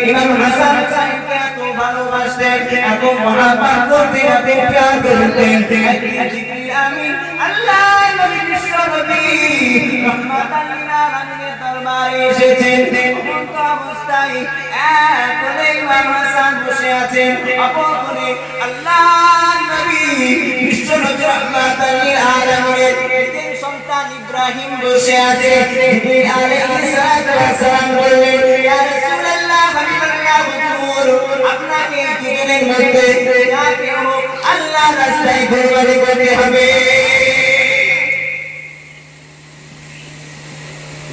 ইমাম হাসান হুসাইনকে এত ভালোবাসতেন, এত মহাব্বত করতেন, এত প্যার করতেন। জিবরিল আমিন আল্লাহ নবী বিশ্ব নবী রহমাতাল লিল আলামিনের দরবারে এসেছেন। অমন্ত অবস্থায় এক কোণে ইমাম হাসান বসে আছেন, অপর কোণে আল্লাহ নবী বিশ্ব নবী রহমাতাল লিল আলামিনের সন্তান ইব্রাহিম বসে আছে। জিবরিল আলাইহিস সালাম বললেন, ইয়া রাসূলুল্লাহ হাবিবাল্লাহ হুজুর, আপনাকে জীবনের মধ্যে যাকে হোক আল্লাহর রাস্তায় কুরবানি করতে হবে।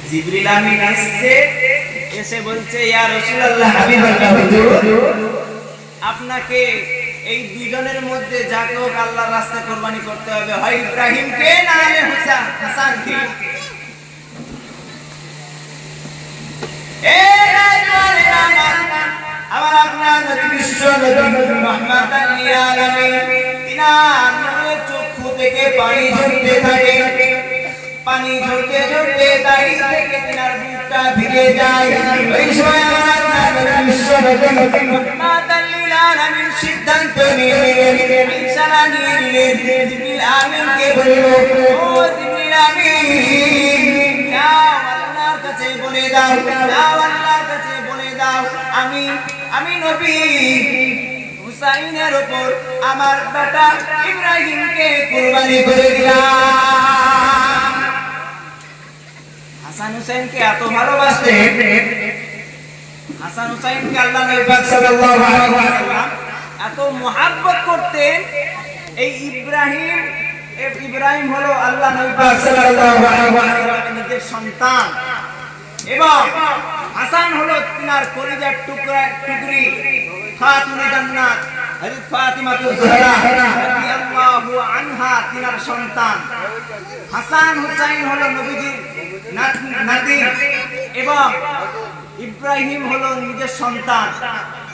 জিবরিল আমিন এসে বলছে, ইয়া রাসূলুল্লাহ হাবিবাল্লাহ হুজুর, আপনাকে এই দুজনের মধ্যে যাকে হোক আল্লাহর রাস্তায় কুরবানি করতে হবে, হয় ইব্রাহিমকে না হলে হাসানকে। আমার আপনার নবী বিশ্ব নবী রহমাতাল লিল আলামিন, তিনার চক্ষু থেকে পানি ঝরতে থাকে, পানি ঝরতে ঝরতে দাড়ি থেকে তিনার বুকটা ভিজে যায়। ওই সময় আমার আপনার নবী বিশ্ব নবী রহমাতাল লিল আলামিন সিদ্ধান্ত নিলেন, ইশারা নিয়ে নিলেন, জিবরিল আমিনকে বলল, ও জিবরিল আমিন, যাও আল্লাহর কাছে বলে দাও, যাও আল্লাহর কাছে বলে দাও, আমি নবী হুসাইনের উপর আমার বেটা ইব্রাহিমকে কুরবানি করে দিলাম। হাসান হুসাইনকে এত ভালোবাসতেন, হাসান হুসাইনকে আল্লাহ নবী পাক সাল্লাল্লাহু আলাইহি ওয়াসাল্লাম এত মুহাব্বত করতেন। এই ইব্রাহিম হলো আল্লাহ নবী পাক সাল্লাল্লাহু আলাইহি ওয়াসাল্লামের নিজের সন্তান, এবং হাসান হলো তিনার কলিজার টুকরি খাতুনে জান্নাত হযরত ফাতিমাতুজ জোহরা রাদিয়াল্লাহু আনহা তিনার সন্তান। হাসান হুসাইন হলো নবীজির নাতি এবং ইব্রাহিম হলো নিজের সন্তান।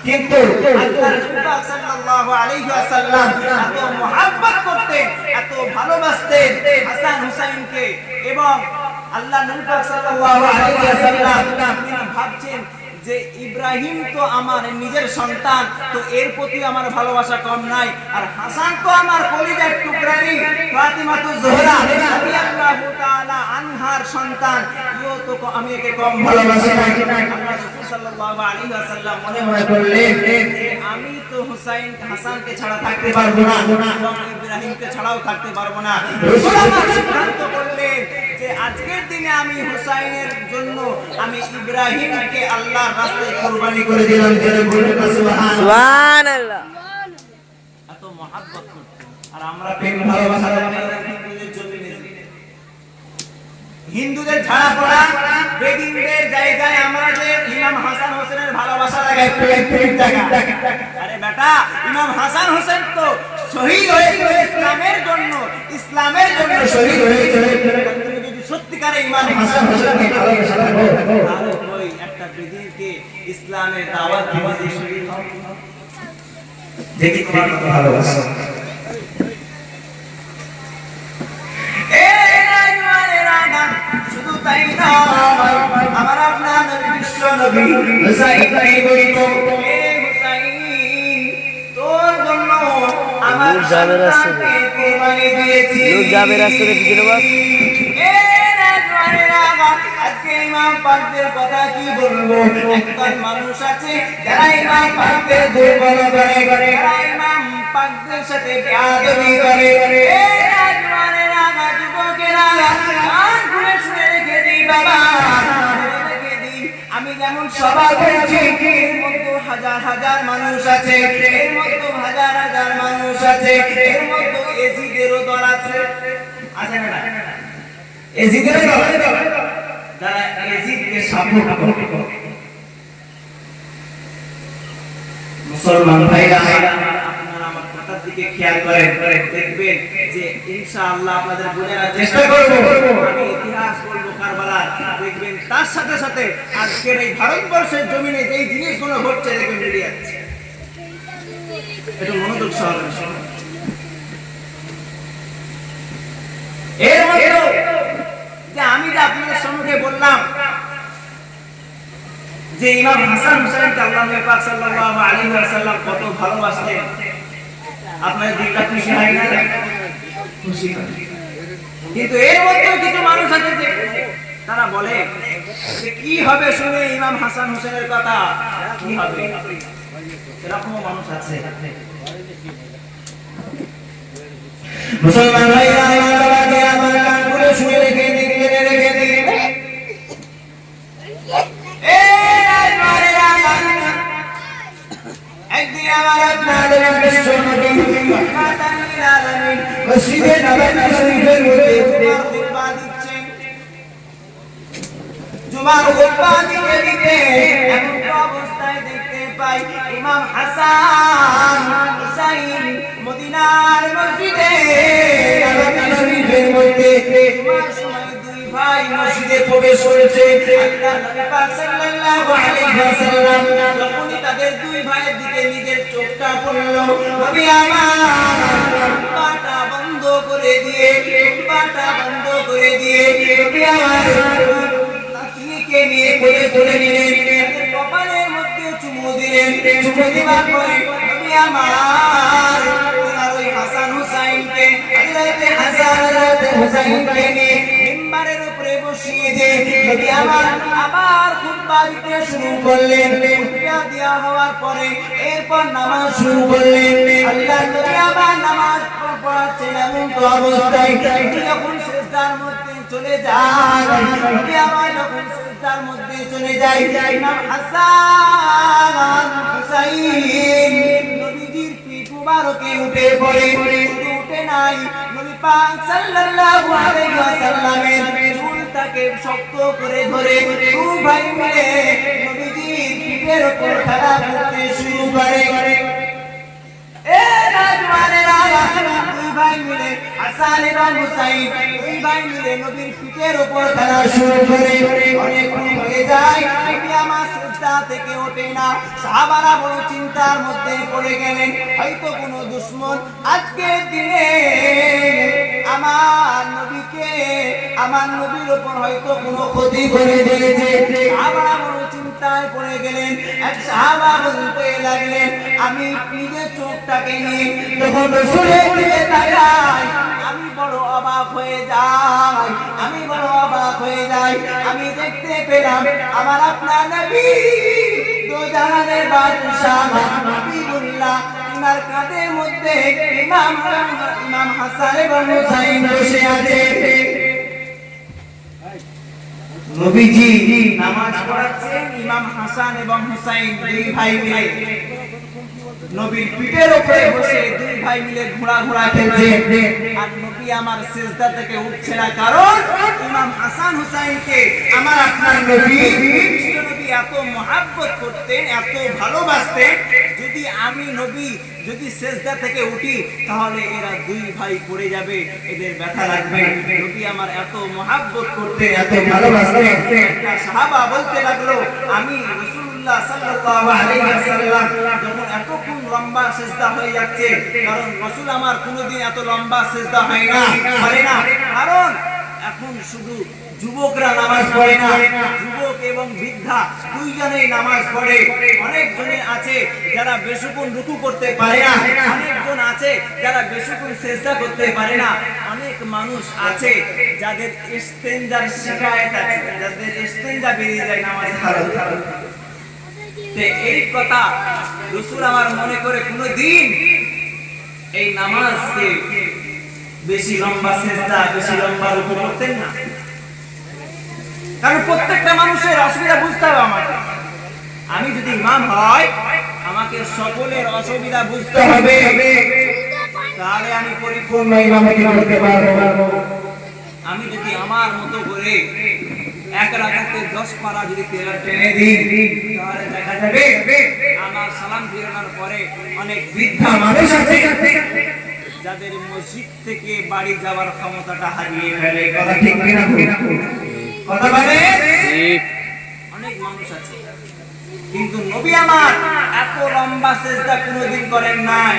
কিন্তু আল্লাহ রাসূল সাল্লাল্লাহু আলাইহি ওয়াসাল্লাম এত মুহাব্বত করতেন, এত ভালোবাসতেন হাসান হুসাইনকে, এবং আল্লাহ নবী সাল্লাল্লাহু আলাইহি ওয়াসাল্লাম তিনি ভাবছেন যে ইব্রাহিম তো আমার নিজের সন্তান, তো এর প্রতি আমার ভালোবাসা কম নাই, আর হাসান তো আমার কলিজার টুকরানি ফাতিমাতুজ জোহরা রাদিয়াল্লাহু তাআলা আনহার সন্তান, ইও তো আমি একে কম ভালোবাসি না। আল্লাহ রাসূল সাল্লাল্লাহু আলাইহি ওয়াসাল্লাম মনে মনে বললেন যে আমি তো হাসানকে ছাড়া থাকতে পারবো না, এবং ইব্রাহিমকে ছাড়াও থাকতে পারবো না। রাসূল আমার সিদ্ধান্ত করলেন যে আজকের দিনে আমি হুসাইনের জন্য আমি ইব্রাহিমকে আল্লাহর রাস্তায় কুরবানি করে দিলাম। সুবহানাল্লাহ। এত মুহাব্বত করতেন, আর আমরা প্রেম ভালোবাসা হিন্দুদের জমিনে, হিন্দুদের ঝাড়া পড়া বেদিনদের জায়গায় আমাদের ইমাম হাসান হোসেনের ভালোবাসা লাগায় প্রেম জায়গা। আরে বেটা, ইমাম হাসান হোসেন তো শহীদ হয়েছিল ইসলামের জন্য, ইসলামের জন্য শহীদ হয়েছিল। সত্যিকারে ইমাম হাসান হোসেনকে ভালোবাসা লাগো, তাহলে ওই একটা বেদিনকে ইসলামের দাওয়াত দিতে শহীদ হন, দেখি তোমার কত ভালোবাসা। শুধু তাই নয়, আমার আপনার নবী বিশ্ব নবী হুসাইনকে বলতো, এ হুসাইন, তোর জন্য আমার সন্তানকে কুরবানি দিয়েছি। লোক যাবে রাস্তাতে পিছনে বাস। আজকে ইমাম পাকদের কথা কি বলবো, একদল মানুষ আছে যারা ইমাম পাকদের দুর্বল করে, যারা ইমাম পাকদের সাথে বেয়াদবি করে। আমি যেমন সবাই বলছি, এর মধ্যে হাজার হাজার মানুষ আছে, এর মধ্যে হাজার হাজার মানুষ আছে, এর মধ্যে এজিদেরও দল আছে, আছে না? এজিদেরও দল, যারা এজিদকে সাপোর্ট করে। মুসলমান ভাইরা, আপনারা আমার কথার দিকে খেয়াল করেন, দেখবেন যে ইনশাআল্লাহ আপনাদের বোঝার চেষ্টা করব। আমি ইতিহাস বলবো কারবালার, দেখবেন তার সাথে সাথে আজকের এই ভারতবর্ষের জমিনে যেই জিনিসগুলো ঘটছে দেখবেন বেরিয়ে যাচ্ছে। এটা মনোযোগ সহকারে শুনুন। এর মধ্যে, যে আমি যে আপনাদের সম্মুখে বললাম, যে ইমাম পাকদের কথা কি বলবো, একদল মানুষ আছে যারা ইমাম পাকদের দুর্বল করে, যারা ইমাম পাকদের সাথে বেয়াদবি করে। এই রাজওয়ানের রাজা, আজকে ইমাম পাকদের দুর্বল করে, এই রাজওয়ানের রাজা, শুধু তাই নয়, যে ইমাম হাসান হুসাইনকে আল্লাহ পাক সাল্লাল্লাহু আলাইহি ওয়াসাল্লাম কত ভালোবাসতেন, আপনার দিলটা খুশি হয় না? খুশি হয়। কিন্তু এর মধ্যেও কিছু মানুষ আছে যে তারা বলে যে কি হবে শুনে ইমাম হাসান হুসাইনের কথা, কি হবে, এরকম মানুষ আছে। মুসলমান ভাইরা আমার কানগুলো শুনে রেখে দিন। একদিন আমার আপনাদের বিশ্ব নবী মুহাম্মদুর আলামিন মসজিদে নববী শরীফের মধ্যে খুতবা দিচ্ছেন। জুমার খুতবা দিতে এমন অবস্থায় দেখতে পাই ইমাম হাসান হুসাইন মদিনার মসজিদে নববী শরীফের মধ্যে জুমার সময় দুই ভাই মসজিদে প্রবেশ করেছে। আল্লাহ নবী পাক সাল্লাল্লাহু আলাইহি ওয়াসাল্লাম যখনই তাদের দুই ভাইয়ের দিকে নিজের চোখটা পড়ল, নবী আমার বাটা বন্ধ করে দিয়ে নবী আমার নাতিকে নিয়ে কোলে নিলেন, তাদের কপালের মধ্যে চুমু দিলেন। চুমু দেওয়ার পরে নবী আমার ওই হাসান হুসাইনকে হুসাইনকে নিয়ে মিম্বারের উপরে বসিয়ে দিয়ে নবী আমার আবার খুতবা দিতে শুরু করলেন। খুতবা দেওয়া হওয়ার পরে এরপর নামাজ শুরু করলেন। আল্লাহ নবী আবার নামাজ পড়াচ্ছেন এমন তো অবস্থায় যখন সিজদার মধ্যে চলে যায়, নবী আমার যখন সিজদার মধ্যে চলে যায়, ইমাম হাসান হুসাইন নবীজির পিঠ মুবারকে উঠে পড়ে। উঠে নাই, নবী পাক সাল্লাল্লাহু আলাইহি ওয়াসাল্লামের চুলটাকে শক্ত করে ধরে দুই ভাই মিলে নবীজির পিঠের উপর খেলা করতে শুরু করে। এ রাজমানেরা দুই ভাই মিলে হাসান এবং হুসাইন দুই ভাই মিলে নবীর পিঠের উপর খেলা শুরু করে। অনেকক্ষণ হয়ে যায়, নবী আমার সিজদা থেকে ওঠে না। সাহাবারা বড় চিন্তার মধ্যে পড়ে গেলেন, হয়তো কোনো দুশমন আজকের দিনে আমার নবীর উপর হয়তো কোনো ক্ষতি করে দিয়েছে। সাহাবারা বড় চিন্তায় পড়ে গেলেন। এক সাহাবা বলতে লাগলেন, আমি নিজের চোখটাকে নিয়ে যখন রাসূলের দিকে তাকাই আমি বড় অবাক হয়ে যাই। আমি দেখতে পেলাম আমার আপনার নবী দো জাহানের বাদশাহ হাবিবুল্লাহ, ওনার কাঁধের মধ্যে ইমাম হাসান এবং হুসাইন বসে আছে। নবীজি নামাজ পড়াচ্ছেন, ইমাম হাসান এবং হুসাইন দুই ভাই মিলে নবীর পিঠের উপরে বসে দুই ভাই মিলে ঘোড়া খেলছে। আর নবী আমার সিজদা থেকে উঠছে না, কারণ ইমাম হাসান হুসাইনকে আমার আপনার নবী এত মহব্বত করতেন, এত ভালোবাসতেন। যদি আমি নবী যদি সিজদা থেকে উঠি তাহলে এরা দুই ভাই পড়ে যাবে, এদের ব্যথা লাগবে। নবী আমার এত মহব্বত করতেন, এত ভালোবাসতেন। সাহাবা বলতে লাগলো, আমি রাসূলুল্লাহ সাল্লাল্লাহু আলাইহি ওয়াসাল্লাম যখন এতক্ষণ লম্বা সিজদা হয়ে যাচ্ছে, কারণ রাসূল আমার কোনোদিন এত লম্বা সিজদা হয় না, কারণ এখন শুধু যুবকরা নামাজ পড়ে না, যুবক এবং বৃদ্ধা দুইজনেই নামাজ পড়ে। অনেকজনে আছে যারা বেসুকুন রুকু করতে পারে না, অনেকজন আছে যারা বেসুকুন সিজদা করতে পারে না, অনেক মানুষ আছে যাদের ইস্তেনজার শিকায়েত আছে, যাদের ইস্তেনজা বেরিয়ে যায় নামাজ হারাম। এই কথা রাসূল আমার মনে করে কোনদিন এই নামাজকে বেশি লম্বা সিজদা, বেশি লম্বা রুকু করতেন না। কারণ প্রত্যেকটা মানুষের অসুবিধা বুঝতে হবে আমাকে। আমি যদি ইমাম হয় আমাকে সকলের অসুবিধা বুঝতে হবে, তাহলে আমি পরিপূর্ণ ইমামতি করতে পারবো। আমি যদি আমার মতো করে এক রাকাতে 10 পারা যদি টেনে দিই তাহলে দেখা যাবে আমার সালাম ফিরানোর পরে অনেক বৃদ্ধা মানুষ আছে যাদের মসজিদ থেকে বাড়ি যাওয়ার ক্ষমতাটা হারিয়ে ফেলে। কথা ঠিক কিনা? কথা বলে ঠিক। অনেক মানুষ আছে, কিন্তু নবী আমার এত লম্বা সিজদা কোনোদিন করেন নাই।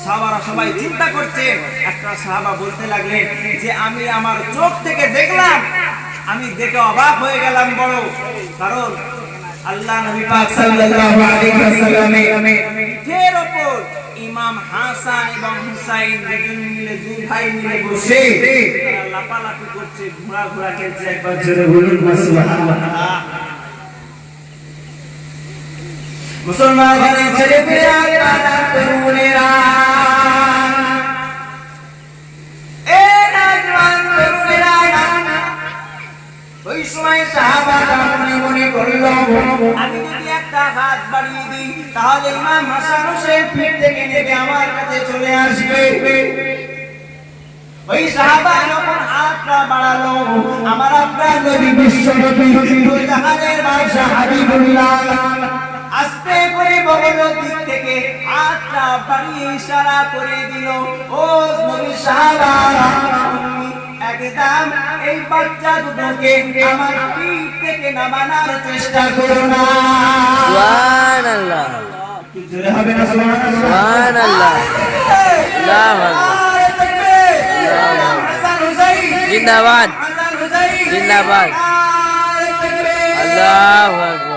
সাহাবারা সবাই চিন্তা করছেন। একটা সাহাবা বলতে লাগলেন যে আমি আমার চোখ থেকে দেখলাম, আমি দেখে অবাক হয়ে গেলাম বড়, কারণ আল্লাহ নবী পাক সাল্লাল্লাহু আলাইহি ওয়াসাল্লামের পিঠের উপর ইমাম হাসান এবং হুসাইন দুই ভাই মিলে বসে তারা লাপালাপি করছে, ঘোড়া খেলছে। একবার জোরে বলুন সুবহানাল্লাহ। মুসলমান ঘরের ছেলেপেলেরা তরুণেরা, এ নওজওয়ান তরুণেরা, ওই সময় সাহাবারা মনে মনে বলল, আমি যদি একটা হাত বাড়িয়ে দিই তাহলে ইমাম হাসান হোসেন পিঠ থেকে নেমে আমার কাছে চলে আসবে। ওই সাহাবা যখন হাতটা বাড়ালো, আমার আপনার নবী বিশ্বনবী দুই জাহানের বাদশা হাবিবুল্লাহ আস্তে করে বগলের দিক থেকে হাতটা বাড়িয়ে ইশারা করে দিল, ও নবী সাহাবারা, একদম এই বাচ্চা দুটোকে আমার পিঠ থেকে নামানোর চেষ্টা করো না। সুবহানাল্লাহ, কি জোরে হবে না সুবহানাল্লাহ? সুবহানাল্লাহ, আল্লাহু আকবার, হাসান হুসাইন জিন্দাবাদ, হাসান হুসাইন জিন্দাবাদ, আল্লাহু আকবার।